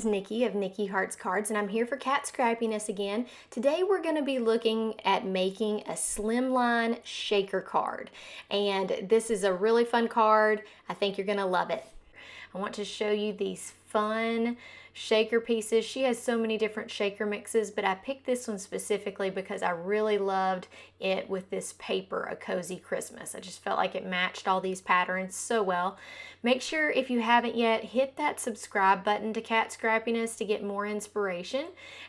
Nicki of Nicki Hearts Cards, and I'm here for Cat Scrappiness again. Today we're going to be looking at making a Slimline shaker card, and this is a really fun card. I think you're going to love it. I want to show you these fun shaker pieces. She has so many different shaker mixes, but I picked this one specifically because I really loved it with this paper, A Cozy Christmas. I just felt like it matched all these patterns so well. Make sure if you haven't yet, hit that subscribe button to Cat Scrappiness to get more inspiration.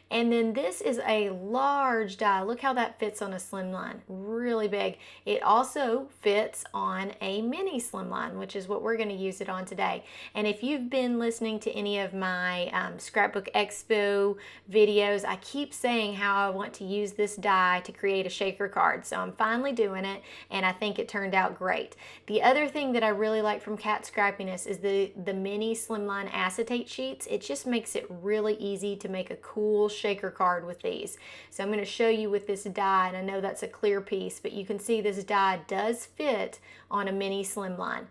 And then this is a large die. Look how that fits on a Slimline, really big. It also fits on a mini Slimline, which is what we're going to use it on today. And if you've been listening to any of my Scrapbook Expo videos, I keep saying how I want to use this die to create a shaker card. So I'm finally doing it, and I think it turned out great. The other thing that I really like from Cat Scrappiness is the mini Slimline acetate sheets. It just makes it really easy to make a cool shaker card with these. So I'm going to show you with this die, and I know that's a clear piece, but you can see this die does fit on a mini Slimline.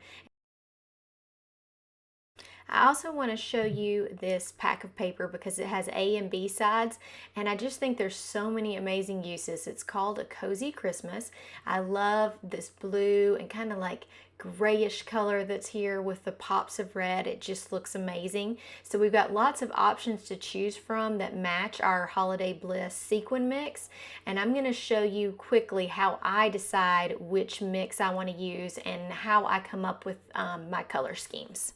I also want to show you this pack of paper because it has A and B sides, and I just think there's so many amazing uses. It's called A Cozy Christmas. I love this blue and kind of like grayish color that's here with the pops of red. It just looks amazing. So we've got lots of options to choose from that match our Holiday Bliss sequin mix, and I'm going to show you quickly how I decide which mix I want to use and how I come up with my color schemes.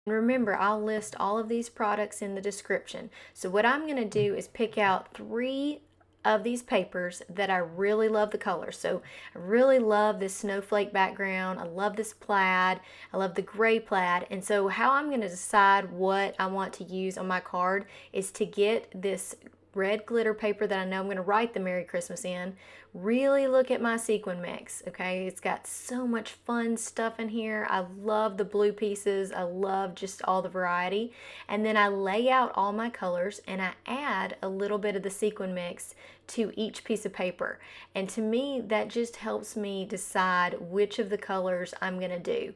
Remember, I'll list all of these products in the description. So what I'm going to do is pick out 3 of these papers that I really love the color. So I really love this snowflake background. I love this plaid. I love the gray plaid. And so how I'm going to decide what I want to use on my card is to get this red glitter paper that I know I'm going to write the Merry Christmas in. Really look at my sequin mix, okay? It's got so much fun stuff in here. I love the blue pieces. I love just all the variety. And then I lay out all my colors and I add a little bit of the sequin mix to each piece of paper. And to me, that just helps me decide which of the colors I'm going to do.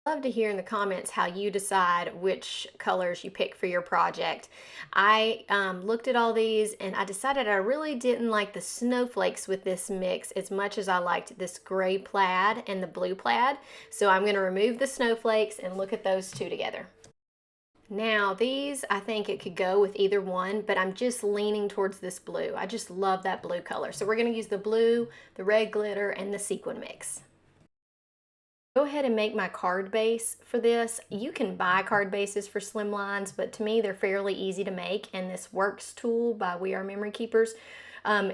Love to hear in the comments how you decide which colors you pick for your project. I looked at all these and I decided I really didn't like the snowflakes with this mix as much as I liked this gray plaid and the blue plaid. So I'm going to remove the snowflakes and look at those two together. Now these, I think it could go with either one, but I'm just leaning towards this blue. I just love that blue color. So we're going to use the blue, the red glitter, and the sequin mix. Go ahead and make my card base for this. You can buy card bases for Slimlines, but to me they're fairly easy to make, and this Works tool by We Are Memory Keepers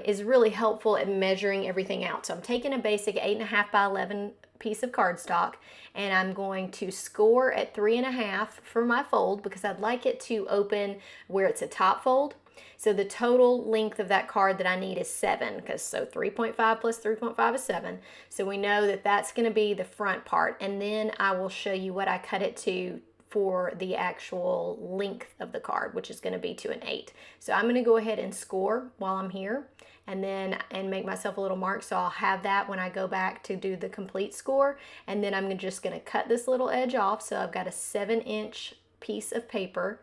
is really helpful at measuring everything out. So I'm taking a basic 8.5 by 11 piece of cardstock, and I'm going to score at 3.5 for my fold because I'd like it to open where it's a top fold. So the total length of that card that I need is 7, because so 3.5 plus 3.5 is 7. So we know that that's going to be the front part, and then I will show you what I cut it to for the actual length of the card, which is going to be to an 8. So I'm going to go ahead and score while I'm here, and then make myself a little mark so I'll have that when I go back to do the complete score. And then I'm just going to cut this little edge off, so I've got a 7-inch piece of paper.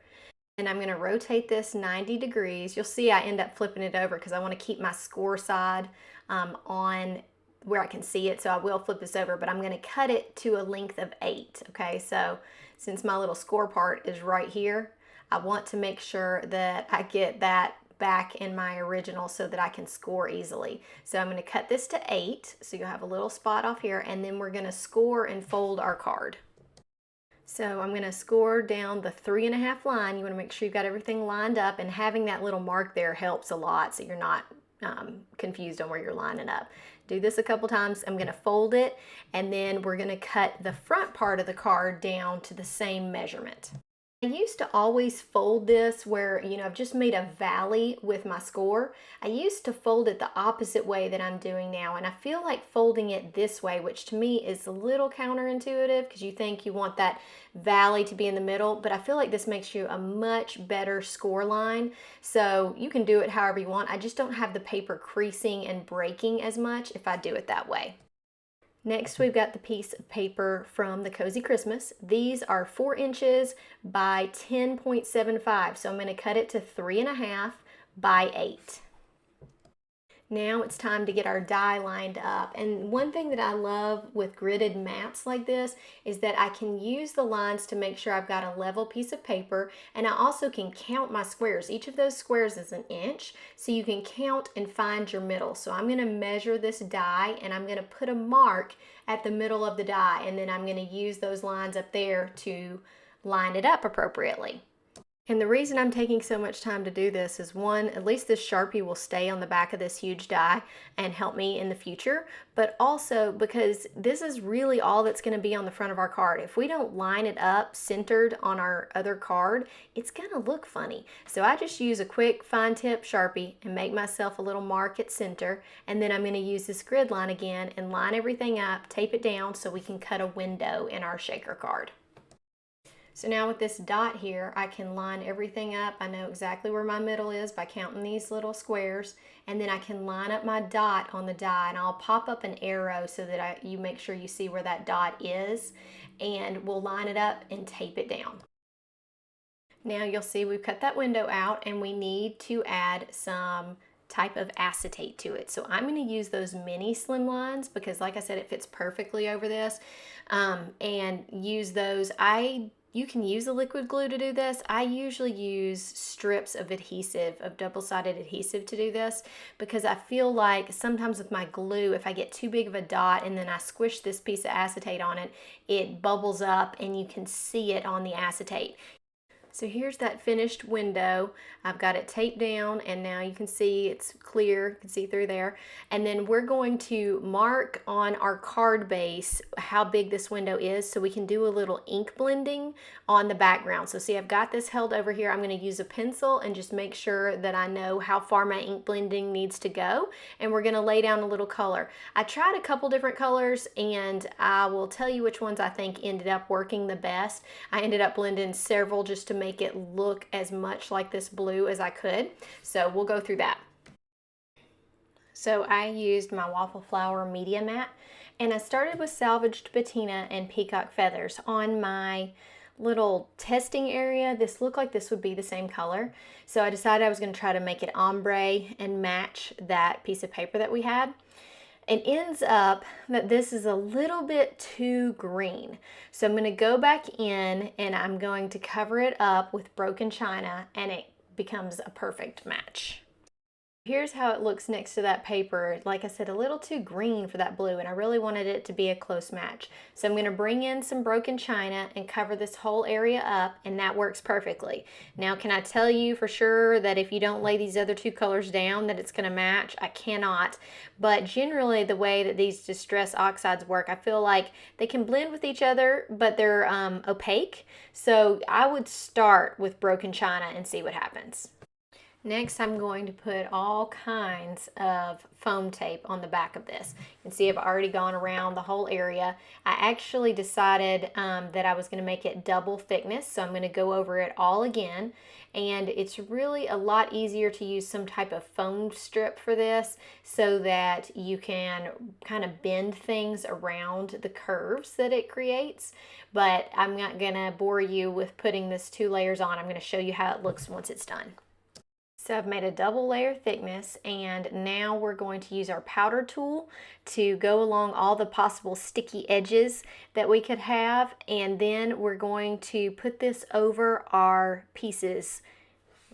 And I'm going to rotate this 90 degrees. You'll see I end up flipping it over because I want to keep my score side on where I can see it. So I will flip this over, but I'm going to cut it to a length of 8. Okay, so since my little score part is right here, I want to make sure that I get that back in my original so that I can score easily. So I'm going to cut this to 8. So you'll have a little spot off here, and then we're going to score and fold our card. So I'm going to score down the 3.5 line. You want to make sure you've got everything lined up, and having that little mark there helps a lot so you're not confused on where you're lining up. Do this a couple times. I'm going to fold it, and then we're going to cut the front part of the card down to the same measurement. I used to always fold this where, you know, I've just made a valley with my score. I used to fold it the opposite way that I'm doing now, and I feel like folding it this way, which to me is a little counterintuitive because you think you want that valley to be in the middle, but I feel like this makes you a much better score line. So you can do it however you want. I just don't have the paper creasing and breaking as much if I do it that way. Next, we've got the piece of paper from the Cozy Christmas. These are 4 inches by 10.75, so I'm going to cut it to 3.5 by 8. Now it's time to get our die lined up. And one thing that I love with gridded mats like this is that I can use the lines to make sure I've got a level piece of paper, and I also can count my squares. Each of those squares is an inch, so you can count and find your middle. So I'm going to measure this die and I'm going to put a mark at the middle of the die, and then I'm going to use those lines up there to line it up appropriately. And the reason I'm taking so much time to do this is, one, at least this Sharpie will stay on the back of this huge die and help me in the future, but also because this is really all that's going to be on the front of our card. If we don't line it up centered on our other card, it's going to look funny. So I just use a quick fine tip Sharpie and make myself a little mark at center, and then I'm going to use this grid line again and line everything up, tape it down so we can cut a window in our shaker card. So now with this dot here, I can line everything up. I know exactly where my middle is by counting these little squares, and then I can line up my dot on the die, and I'll pop up an arrow so that you make sure you see where that dot is, and we'll line it up and tape it down. Now you'll see we've cut that window out, and we need to add some type of acetate to it. So I'm going to use those mini Slimlines because, like I said, it fits perfectly over this, and use those. You can use a liquid glue to do this. I usually use strips of adhesive, of double-sided adhesive to do this, because I feel like sometimes with my glue, if I get too big of a dot and then I squish this piece of acetate on it, it bubbles up and you can see it on the acetate. So here's that finished window. I've got it taped down, and now you can see it's clear, you can see through there. And then we're going to mark on our card base how big this window is so we can do a little ink blending on the background. So see, I've got this held over here. I'm going to use a pencil and just make sure that I know how far my ink blending needs to go, and we're going to lay down a little color. I tried a couple different colors, and I will tell you which ones I think ended up working the best. I ended up blending several just to make it look as much like this blue as I could. So we'll go through that. So I used my Waffle Flower Media Mat, and I started with salvaged patina and peacock feathers. On my little testing area, this looked like this would be the same color. So I decided I was going to try to make it ombre and match that piece of paper that we had. It ends up that this is a little bit too green. So I'm going to go back in and I'm going to cover it up with broken china, and it becomes a perfect match. Here's how it looks next to that paper. Like I said, a little too green for that blue, and I really wanted it to be a close match. So I'm going to bring in some broken china and cover this whole area up, and that works perfectly. Now, can I tell you for sure that if you don't lay these other two colors down that it's going to match? I cannot. But generally, the way that these distress oxides work, I feel like they can blend with each other, but they're opaque. So I would start with broken china and see what happens. Next, I'm going to put all kinds of foam tape on the back of this. You can see I've already gone around the whole area. I actually decided that I was going to make it double thickness, so I'm going to go over it all again. And it's really a lot easier to use some type of foam strip for this so that you can kind of bend things around the curves that it creates. But I'm not going to bore you with putting this 2 layers on. I'm going to show you how it looks once it's done. So I've made a double layer thickness, and now we're going to use our powder tool to go along all the possible sticky edges that we could have, and then we're going to put this over our pieces.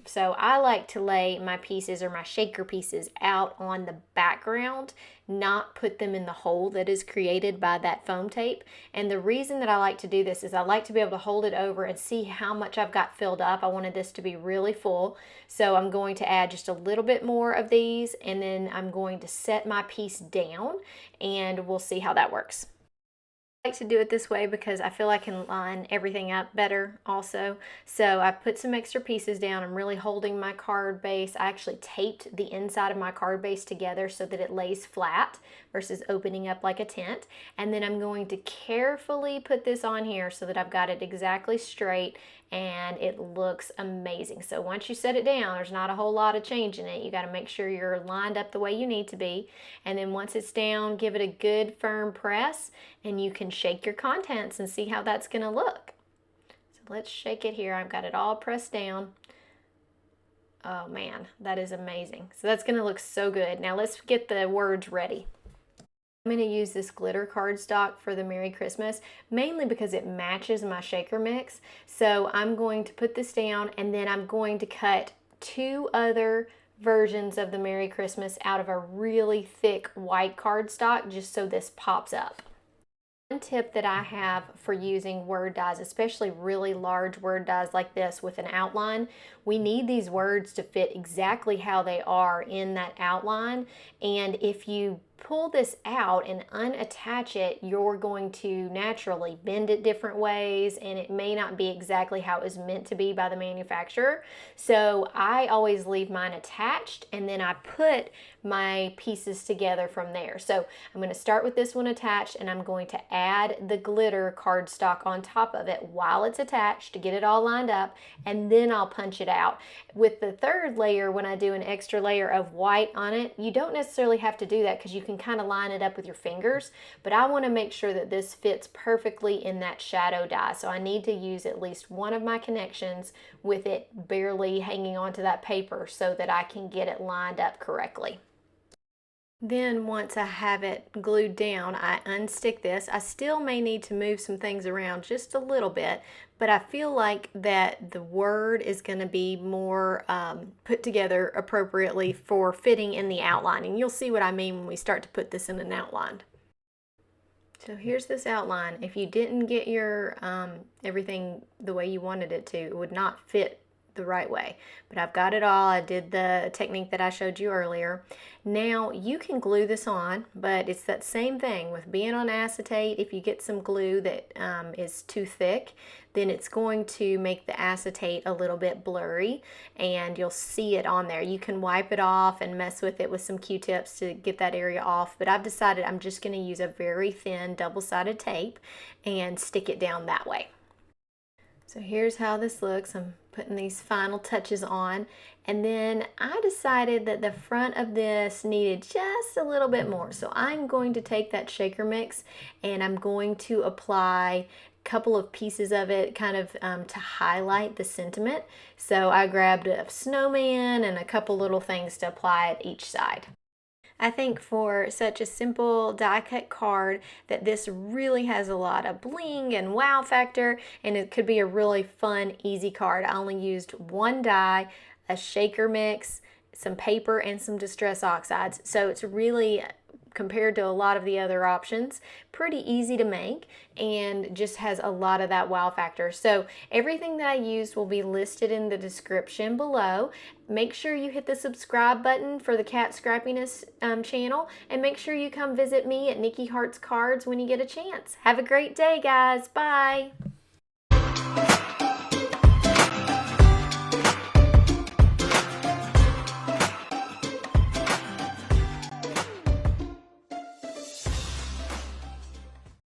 So I like to lay my pieces or my shaker pieces out on the background, not put them in the hole that is created by that foam tape. And the reason that I like to do this is I like to be able to hold it over and see how much I've got filled up. I wanted this to be really full. So I'm going to add just a little bit more of these, and then I'm going to set my piece down, and we'll see how that works. I like to do it this way because I feel I can line everything up better also. So I put some extra pieces down. I'm really holding my card base. I actually taped the inside of my card base together so that it lays flat versus opening up like a tent. And then I'm going to carefully put this on here so that I've got it exactly straight, and it looks amazing. So once you set it down, there's not a whole lot of change in it. You got to make sure you're lined up the way you need to be, and then once it's down, give it a good firm press, and you can shake your contents and see how that's going to look. So let's shake it here. I've got it all pressed down. Oh man, that is amazing. So that's going to look so good. Now let's get the words ready. I'm going to use this glitter cardstock for the Merry Christmas, mainly because it matches my shaker mix. So I'm going to put this down, and then I'm going to cut 2 other versions of the Merry Christmas out of a really thick white cardstock, just so this pops up. One tip that I have for using word dies, especially really large word dies like this with an outline, we need these words to fit exactly how they are in that outline. And if you pull this out and unattach it, you're going to naturally bend it different ways, and it may not be exactly how it was meant to be by the manufacturer. So I always leave mine attached, and then I put my pieces together from there. So I'm going to start with this one attached, and I'm going to add the glitter cardstock on top of it while it's attached to get it all lined up, and then I'll punch it out. With the third layer, when I do an extra layer of white on it, you don't necessarily have to do that because you can kind of line it up with your fingers, but I want to make sure that this fits perfectly in that shadow die. So I need to use at least one of my connections with it barely hanging onto that paper so that I can get it lined up correctly. Then once I have it glued down, I unstick this. I still may need to move some things around just a little bit, but I feel like that the word is going to be more put together appropriately for fitting in the outline. And you'll see what I mean when we start to put this in an outline. So here's this outline. If you didn't get your everything the way you wanted it to, it would not fit the right way, but I've got it all. I did the technique that I showed you earlier. Now you can glue this on, but it's that same thing with being on acetate. If you get some glue that is too thick, then it's going to make the acetate a little bit blurry, and you'll see it on there. You can wipe it off and mess with it with some Q-tips to get that area off, but I've decided I'm just going to use a very thin double-sided tape and stick it down that way. So here's how this looks. I'm putting these final touches on, and then I decided that the front of this needed just a little bit more. So I'm going to take that shaker mix and I'm going to apply a couple of pieces of it kind of to highlight the sentiment. So I grabbed a snowman and a couple little things to apply at each side. I think for such a simple die cut card that this really has a lot of bling and wow factor, and it could be a really fun, easy card. I only used one die, a shaker mix, some paper, and some Distress Oxides. So it's really, compared to a lot of the other options, pretty easy to make and just has a lot of that wow factor. So everything that I used will be listed in the description below. Make sure you hit the subscribe button for the Cat Scrappiness channel, and make sure you come visit me at Nicki Hearts Cards when you get a chance. Have a great day, guys. Bye.